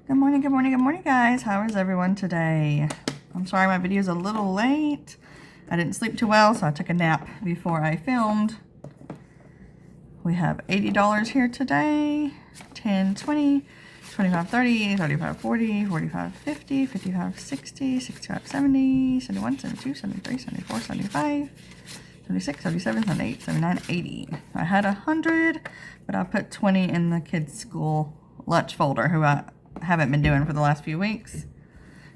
Good morning, good morning, good morning, guys. How is everyone today? I'm sorry my video is a little late. I didn't sleep too well, so I took a nap before I filmed. We have $80 here today. 10, 20, 25, 30, 35, 40, 45, 50, 55, 60, 65, 70, 71, 72, 73, 74, 75, 76, 77, 78, 79, 80. I had 100, but I put 20 in the kids' school lunch folder, who I haven't been doing for the last few weeks.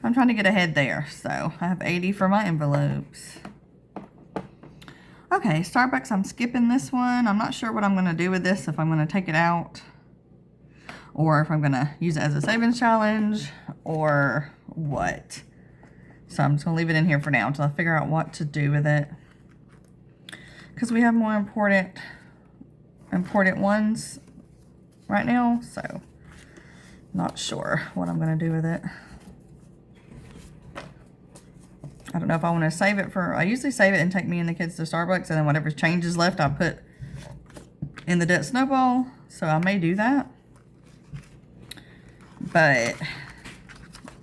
I'm trying to get ahead there, so I have 80 for my envelopes. Okay, Starbucks, I'm skipping this one. I'm not sure what I'm going to do with this, if I'm going to take it out, or if I'm going to use it as a savings challenge, or what. So I'm just going to leave it in here for now until I figure out what to do with it. Because we have more important ones right now, so not sure what I'm going to do with it. I don't know if I want to save it for, I usually save it and take me and the kids to Starbucks, and then whatever change is left I put in the debt snowball. So I may do that, but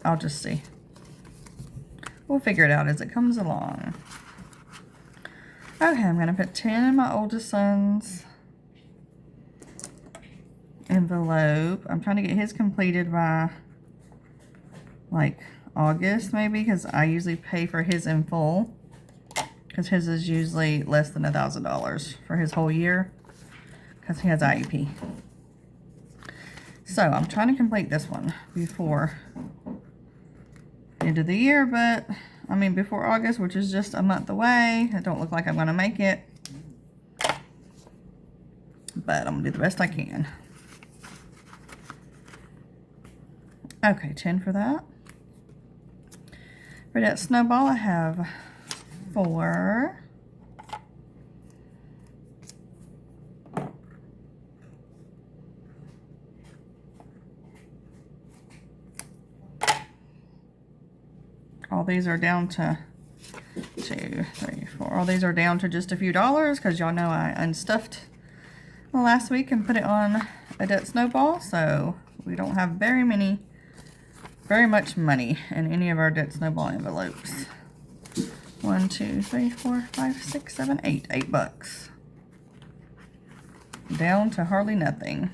I'll just see. We'll figure it out as it comes along. Okay, I'm going to put 10 in my oldest son's envelope. I'm trying to get his completed by like August maybe, because I usually pay for his in full, because his is usually less than $1,000 for his whole year, because he has IEP. So I'm trying to complete this one before the end of the year, but I mean before August, which is just a month away. It don't look like I'm going to make it, but I'm going to do the best I can. Okay, 10 for that. For that snowball, I have 4. All these are down to 2, 3, 4. All these are down to just a few dollars, because y'all know I unstuffed last week and put it on a debt snowball, so we don't have very much money in any of our debt snowball envelopes. 1, 2, 3, 4, 5, 6, 7, 8. $8. Down to hardly nothing.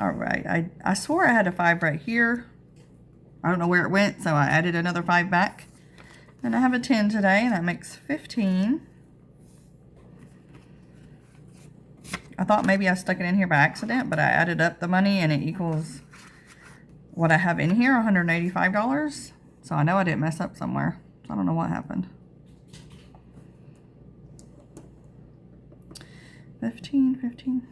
Alright, I swore I had a 5 right here. I don't know where it went, so I added another 5 back. And I have a 10 today, and that makes 15. I thought maybe I stuck it in here by accident, but I added up the money and it equals what I have in here, $185. So I know I didn't mess up somewhere. So I don't know what happened. 15, 15.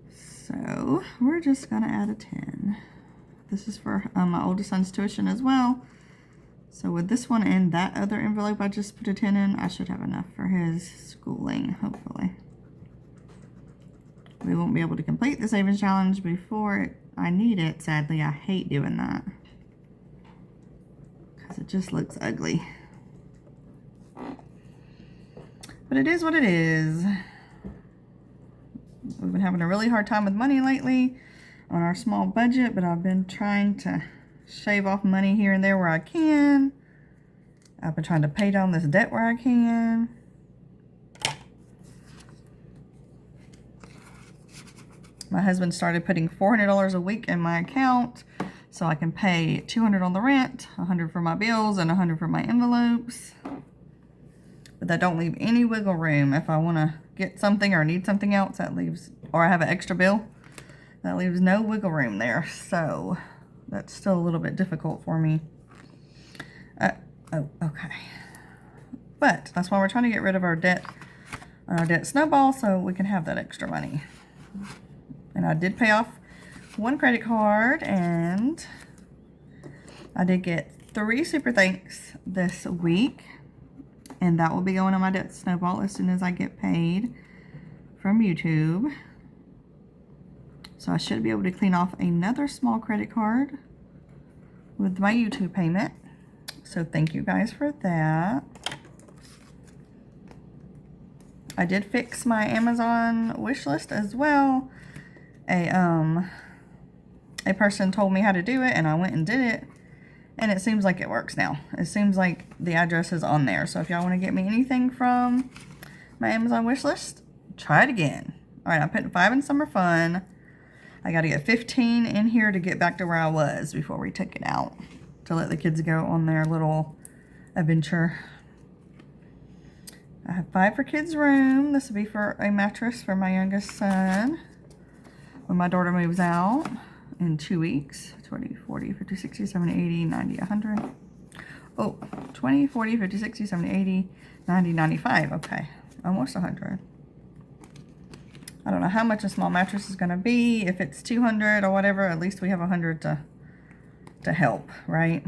So we're just gonna add a 10. This is for my oldest son's tuition as well. So with this one and that other envelope I just put a 10 in, I should have enough for his schooling, hopefully. We won't be able to complete the savings challenge before I need it. Sadly, I hate doing that, because it just looks ugly. But it is what it is. We've been having a really hard time with money lately on our small budget, but I've been trying to shave off money here and there where I can. I've been trying to pay down this debt where I can. My husband started putting $400 a week in my account, so I can pay $200 on the rent, $100 for my bills, and $100 for my envelopes. But that don't leave any wiggle room. If I want to get something or need something else, that leaves, or I have an extra bill, that leaves no wiggle room there. So that's still a little bit difficult for me. Oh, okay. But that's why we're trying to get rid of our debt on our debt snowball, so we can have that extra money. And I did pay off 1 credit card, and I did get 3 super thanks this week, and that will be going on my debt snowball as soon as I get paid from YouTube. So I should be able to clean off another small credit card with my YouTube payment. So thank you guys for that. I did fix my Amazon wish list as well. A person told me how to do it, and I went and did it, and it seems like it works now. It seems like the address is on there. So if y'all want to get me anything from my Amazon wish list, try it again. All right, I put 5 in Summer Fun. I got to get 15 in here to get back to where I was before we took it out to let the kids go on their little adventure. I have 5 for kids' room. This will be for a mattress for my youngest son when my daughter moves out in 2 weeks. 20, 40, 50, 60, 70, 80, 90, 100. Oh, 20, 40, 50, 60, 70, 80, 90, 95. Okay, almost 100. I don't know how much a small mattress is going to be. If it's 200 or whatever, at least we have 100 to help, right?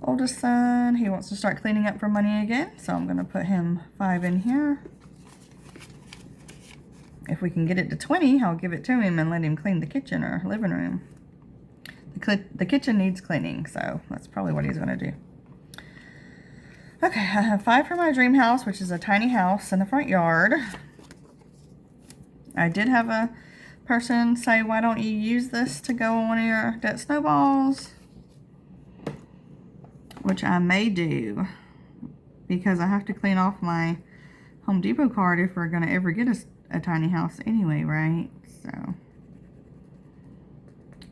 Oldest son, he wants to start cleaning up for money again, so I'm going to put him 5 in here. If we can get it to 20, I'll give it to him and let him clean the kitchen or living room. The kitchen needs cleaning, so that's probably what he's going to do. Okay, I have 5 for my dream house, which is a tiny house in the front yard. I did have a person say, why don't you use this to go on one of your debt snowballs? Which I may do, because I have to clean off my Home Depot card if we're going to ever get a tiny house anyway, right? So,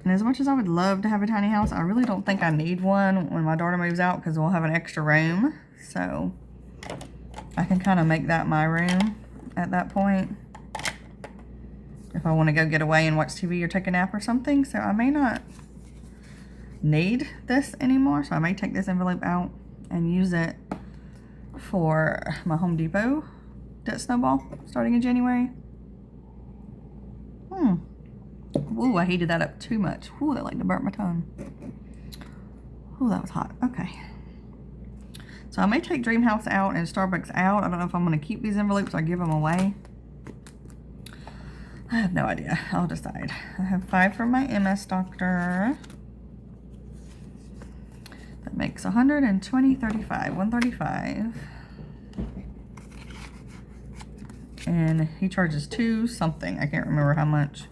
and as much as I would love to have a tiny house, I really don't think I need one when my daughter moves out, because we'll have an extra room. So I can kind of make that my room at that point if I want to go get away and watch TV or take a nap or something. So I may not need this anymore, so I may take this envelope out and use it for my Home Depot debt snowball starting in January. Ooh, I heated that up too much. Ooh, that like to burn my tongue. Ooh, that was hot. Okay. So I may take Dream House out and Starbucks out. I don't know if I'm going to keep these envelopes or give them away. I have no idea. I'll decide. I have 5 for my MS Doctor. That makes 120, 35, 135. And he charges 2 something. I can't remember how much.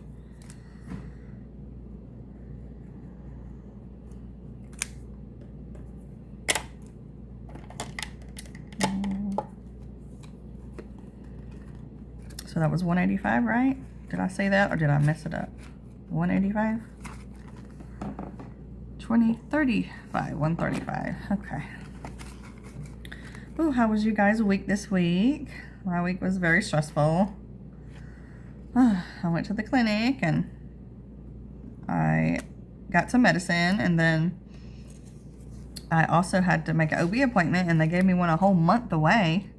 So that was 185, right? Did I say that or did I mess it up? 185? 20, 35, 135. Okay. Ooh, how was you guys' week this week? My week was very stressful. I went to the clinic and I got some medicine, and then I also had to make an OB appointment, and they gave me one a whole month away.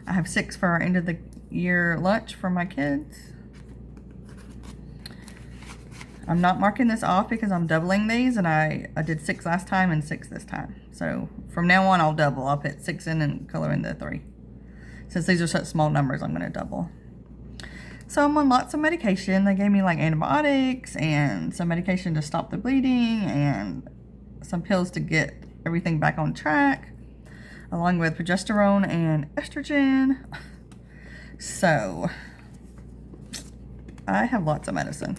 I have 6 for our end of the year lunch for my kids. I'm not marking this off because I'm doubling these, and I did 6 last time and 6 this time. So from now on, I'll double. I'll put 6 in and color in the 3. Since these are such small numbers, I'm going to double. So I'm on lots of medication. They gave me like antibiotics and some medication to stop the bleeding and some pills to get everything back on track, along with progesterone and estrogen. So I have lots of medicine.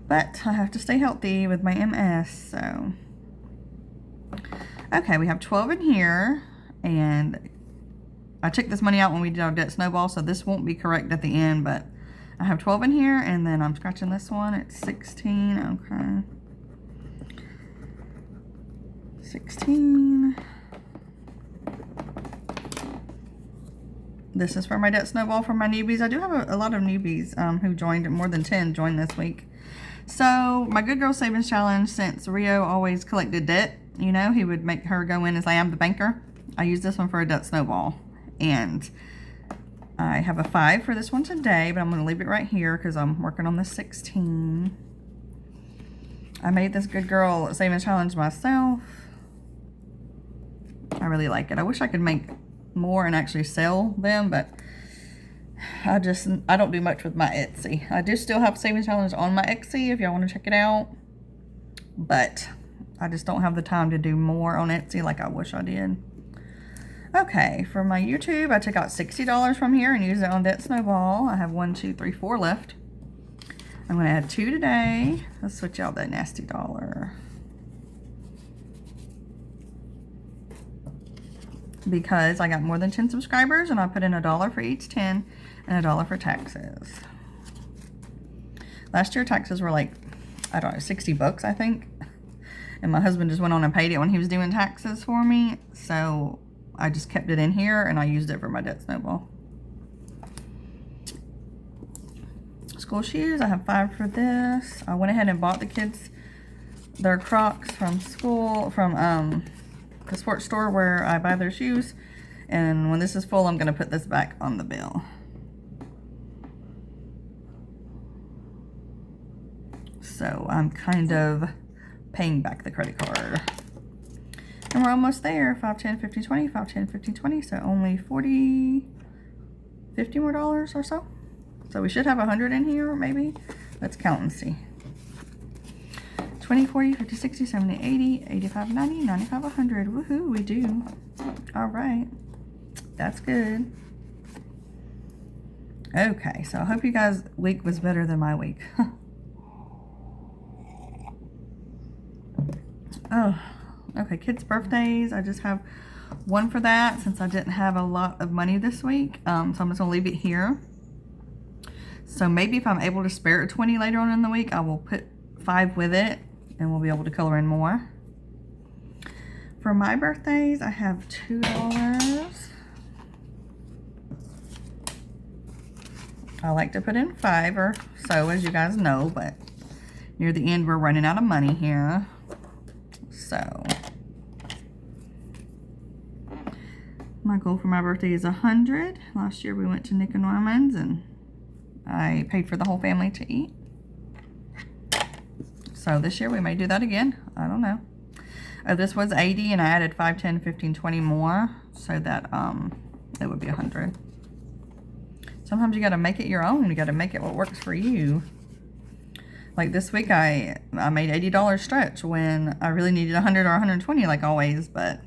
But I have to stay healthy with my MS, so. Okay, we have 12 in here, and I took this money out when we did our debt snowball, so this won't be correct at the end, but I have 12 in here, and then I'm scratching this one. It's 16, okay. 16. This is for my debt snowball for my newbies. I do have a lot of newbies who joined, more than 10 joined this week. So my Good Girl Savings Challenge, since Rio always collected debt, you know, he would make her go in and say, I'm the banker. I use this one for a debt snowball. And I have a 5 for this one today, but I'm going to leave it right here because I'm working on the 16. I made this Good Girl Savings Challenge myself. I really like it. I wish I could make more and actually sell them, but I don't do much with my Etsy. I do still have Savings Challenge on my Etsy if y'all want to check it out, but I just don't have the time to do more on Etsy like I wish I did. Okay, for my YouTube, I took out $60 from here and used it on Debt Snowball. I have 1, 2, 3, 4 left. I'm going to add 2 today. Let's switch out that nasty dollar. Because I got more than 10 subscribers and I put in $1 for each 10 and $1 for taxes. Last year taxes were like, I don't know, 60 bucks I think. And my husband just went on and paid it when he was doing taxes for me. So I just kept it in here and I used it for my Debt Snowball. School shoes, I have 5 for this. I went ahead and bought the kids their Crocs from school, from the sports store where I buy their shoes. And when this is full, I'm going to put this back on the bill. So I'm kind of paying back the credit card. And we're almost there. 5, 10, 15, 20, 5, 10, 15, 20. So only 40, 50 more dollars or so. So we should have 100 in here, maybe. Let's count and see. 20, 40, 50, 60, 70, 80, 85, 90, 95, 100. Woohoo, we do. All right. That's good. Okay, so I hope you guys' week was better than my week. Oh, okay, kids' birthdays. I just have one for that since I didn't have a lot of money this week. So I'm just going to leave it here. So maybe if I'm able to spare a 20 later on in the week, I will put 5 with it and we'll be able to color in more. For my birthdays, I have $2. I like to put in 5 or so, as you guys know, but near the end, we're running out of money here. So my goal for my birthday is 100. Last year we went to Nick and Norman's and I paid for the whole family to eat. So this year we may do that again. I don't know. This was 80 and I added 5, 10, 15, 20 more so that it would be 100. Sometimes you got to make it your own. You got to make it what works for you. Like this week, I made $80 stretch when I really needed 100 or 120 like always, but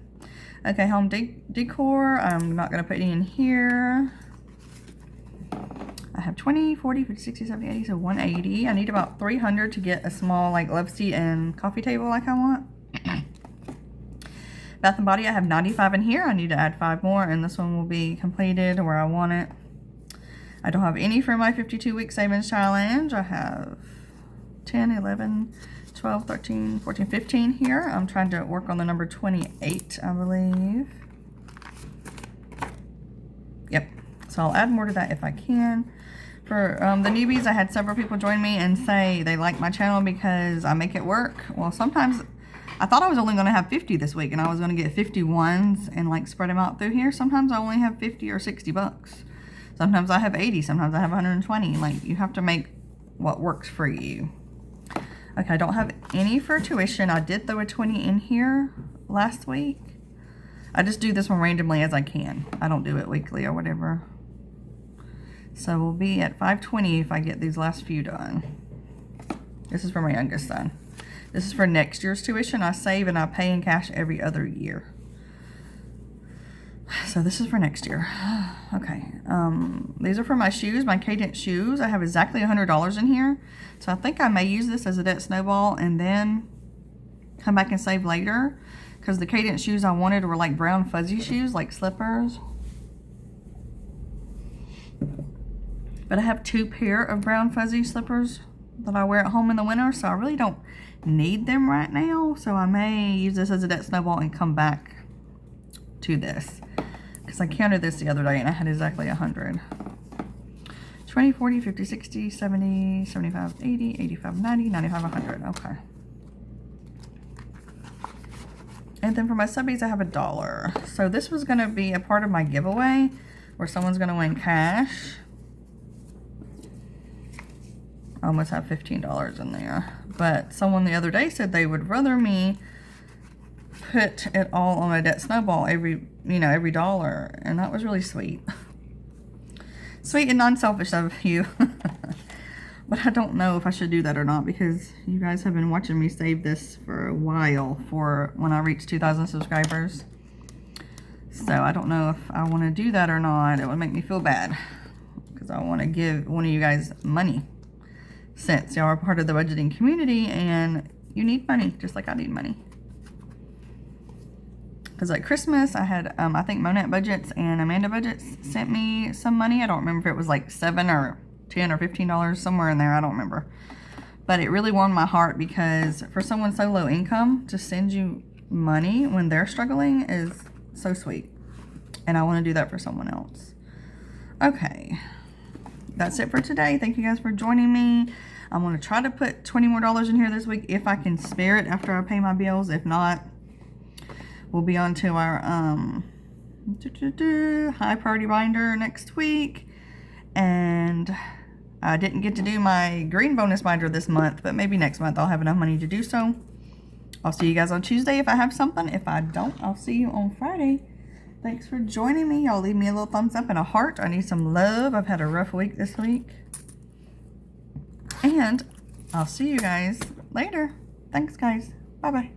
okay, home decor, I'm not going to put any in here. I have 20, 40, 50, 60, 70, 80, so 180. I need about 300 to get a small like love seat and coffee table like I want. Bath and Body, I have 95 in here. I need to add 5 more and this one will be completed where I want it. I don't have any for my 52-week savings challenge. I have 10, 11, 12, 13, 14, 15 here. I'm trying to work on the number 28, I believe. Yep. So I'll add more to that if I can. For the newbies, I had several people join me and say they like my channel because I make it work. Well, sometimes I thought I was only going to have 50 this week and I was going to get 51s and like spread them out through here. Sometimes I only have 50 or 60 bucks. Sometimes I have 80. Sometimes I have 120. Like, you have to make what works for you. Okay, I don't have any for tuition. I did throw a 20 in here last week. I just do this one randomly as I can. I don't do it weekly or whatever. So we'll be at 520 if I get these last few done. This is for my youngest son. This is for next year's tuition. I save and I pay in cash every other year. So this is for next year. Okay. These are for my shoes, my Cadence shoes. I have exactly $100 in here. So I think I may use this as a Debt Snowball and then come back and save later. Because the Cadence shoes I wanted were like brown fuzzy shoes, like slippers. But I have 2 pair of brown fuzzy slippers that I wear at home in the winter. So I really don't need them right now. So I may use this as a Debt Snowball and come back to this. Because I counted this the other day and I had exactly 100. 20, 40, 50, 60, 70, 75, 80, 85, 90, 95, 100. Okay. And then for my subbies, I have $1. So this was going to be a part of my giveaway where someone's going to win cash. I almost have $15 in there. But someone the other day said they would rather me put it all on a Debt Snowball every dollar, and that was really sweet. Sweet and non-selfish of you. But I don't know if I should do that or not because you guys have been watching me save this for a while for when I reach 2,000 subscribers. So I don't know if I want to do that or not. It would make me feel bad because I want to give one of you guys money, since y'all are part of the budgeting community and you need money just like I need money. Because at Christmas, I had, I think Monette Budgets and Amanda Budgets sent me some money. I don't remember if it was like $7 or $10 or $15, somewhere in there. I don't remember. But it really warmed my heart because for someone so low income to send you money when they're struggling is so sweet. And I want to do that for someone else. Okay. That's it for today. Thank you guys for joining me. I'm going to try to put $20 more in here this week if I can spare it after I pay my bills. If not, we'll be on to our high priority binder next week. And I didn't get to do my green bonus binder this month, but maybe next month I'll have enough money to do so. I'll see you guys on Tuesday if I have something. If I don't, I'll see you on Friday. Thanks for joining me. Y'all leave me a little thumbs up and a heart. I need some love. I've had a rough week this week. And I'll see you guys later. Thanks, guys. Bye-bye.